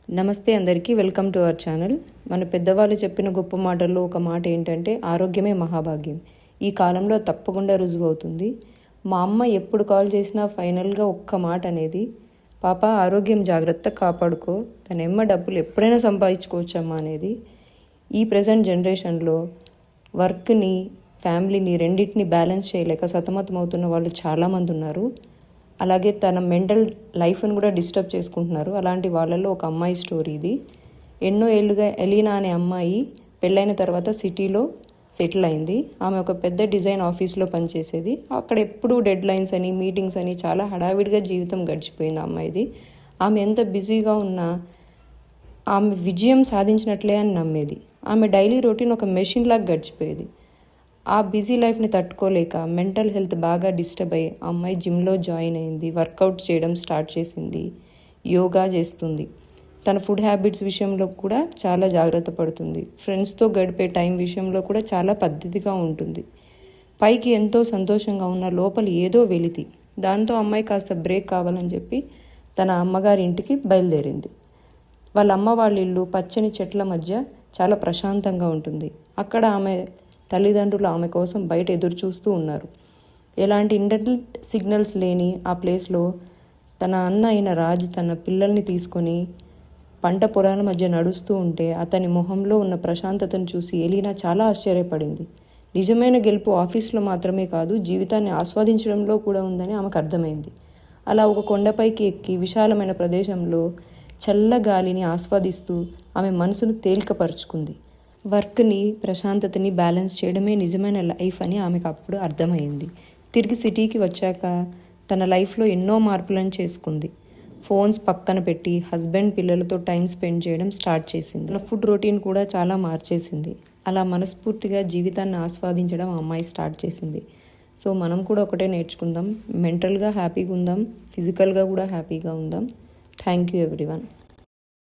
నమస్తే అందరికీ, welcome to our channel. మన పెద్దవాళ్ళు చెప్పిన గొప్ప మాటల్లో ఒక మాట ఏంటంటే ఆరోగ్యమే మహాభాగ్యం. ఈ కాలంలో తప్పకుండా రుజువు అవుతుంది. మా అమ్మ ఎప్పుడు కాల్ చేసినా ఫైనల్గా ఒక్క మాట అనేది, పాప ఆరోగ్యం జాగ్రత్త కాపాడుకో, తనెమ్మ డబ్బులు ఎప్పుడైనా సంపాదించుకోవచ్చమ్మా అనేది. ఈ ప్రజెంట్ జనరేషన్లో వర్క్ని, ఫ్యామిలీని రెండింటిని బ్యాలెన్స్ చేయలేక సతమతమవుతున్న వాళ్ళు చాలామంది ఉన్నారు. అలాగే తన మెంటల్ లైఫ్ను కూడా డిస్టర్బ్ చేసుకుంటున్నారు. అలాంటి వాళ్ళల్లో ఒక అమ్మాయి స్టోరీ ఇది. ఎన్నో ఏళ్ళుగా ఎలీనా అనే అమ్మాయి పెళ్ళైన తర్వాత సిటీలో సెటిల్ అయింది. ఆమె ఒక పెద్ద డిజైన్ ఆఫీస్లో పనిచేసేది. అక్కడ ఎప్పుడూ డెడ్ లైన్స్ అని, మీటింగ్స్ అని చాలా హడావిడిగా జీవితం గడిచిపోయింది ఆ అమ్మాయిది. ఆమె ఎంత బిజీగా ఉన్నా ఆమె విజయం సాధించినట్లే అని నమ్మేది. ఆమె డైలీ రొటీన్ ఒక మెషిన్ లాగా గడిచిపోయేది. ఆ బిజీ లైఫ్ని తట్టుకోలేక మెంటల్ హెల్త్ బాగా డిస్టర్బ్ అయ్యి ఆ అమ్మాయి జిమ్లో జాయిన్ అయింది. వర్కౌట్ చేయడం స్టార్ట్ చేసింది. యోగా చేస్తుంది. తన ఫుడ్ హ్యాబిట్స్ విషయంలో కూడా చాలా జాగ్రత్త పడుతుంది. ఫ్రెండ్స్తో గడిపే టైం విషయంలో కూడా చాలా పద్ధతిగా ఉంటుంది. పైకి ఎంతో సంతోషంగా ఉన్న లోపల ఏదో వెలితి. దాంతో అమ్మాయి కాస్త బ్రేక్ కావాలని చెప్పి తన అమ్మగారి ఇంటికి బయలుదేరింది. వాళ్ళ అమ్మ వాళ్ళ ఇల్లు పచ్చని చెట్ల మధ్య చాలా ప్రశాంతంగా ఉంటుంది. అక్కడ ఆమె తల్లిదండ్రులు ఆమె కోసం బయట ఎదురు చూస్తూ ఉన్నారు. ఎలాంటి ఇంటర్నెట్ సిగ్నల్స్ లేని ఆ ప్లేస్లో తన అన్న అయిన రాజ్ తన పిల్లల్ని తీసుకొని పంట పొలాల మధ్య నడుస్తూ ఉంటే అతని మొహంలో ఉన్న ప్రశాంతతను చూసి ఎలీనా చాలా ఆశ్చర్యపడింది. నిజమైన గెలుపు ఆఫీస్లో మాత్రమే కాదు, జీవితాన్ని ఆస్వాదించడంలో కూడా ఉందని ఆమెకు అర్థమైంది. అలా ఒక కొండపైకి ఎక్కి విశాలమైన ప్రదేశంలో చల్ల గాలిని ఆస్వాదిస్తూ ఆమె మనసును తేలికపరుచుకుంది. వర్క్ని, ప్రశాంతతని బ్యాలెన్స్ చేయడమే నిజమైన లైఫ్ అని ఆమెకు అప్పుడు అర్థమైంది. తిరిగి సిటీకి వచ్చాక తన లైఫ్లో ఎన్నో మార్పులను చేసుకుంది. ఫోన్స్ పక్కన పెట్టి హస్బెండ్, పిల్లలతో టైం స్పెండ్ చేయడం స్టార్ట్ చేసింది. తన ఫుడ్ రొటీన్ కూడా చాలా మార్చేసింది. అలా మనస్ఫూర్తిగా జీవితాన్ని ఆస్వాదించడం ఆ అమ్మాయి స్టార్ట్ చేసింది. సో మనం కూడా ఒకటే నేర్చుకుందాం, మెంటల్గా హ్యాపీగా ఉందాం, ఫిజికల్గా కూడా హ్యాపీగా ఉందాం. Thank you everyone.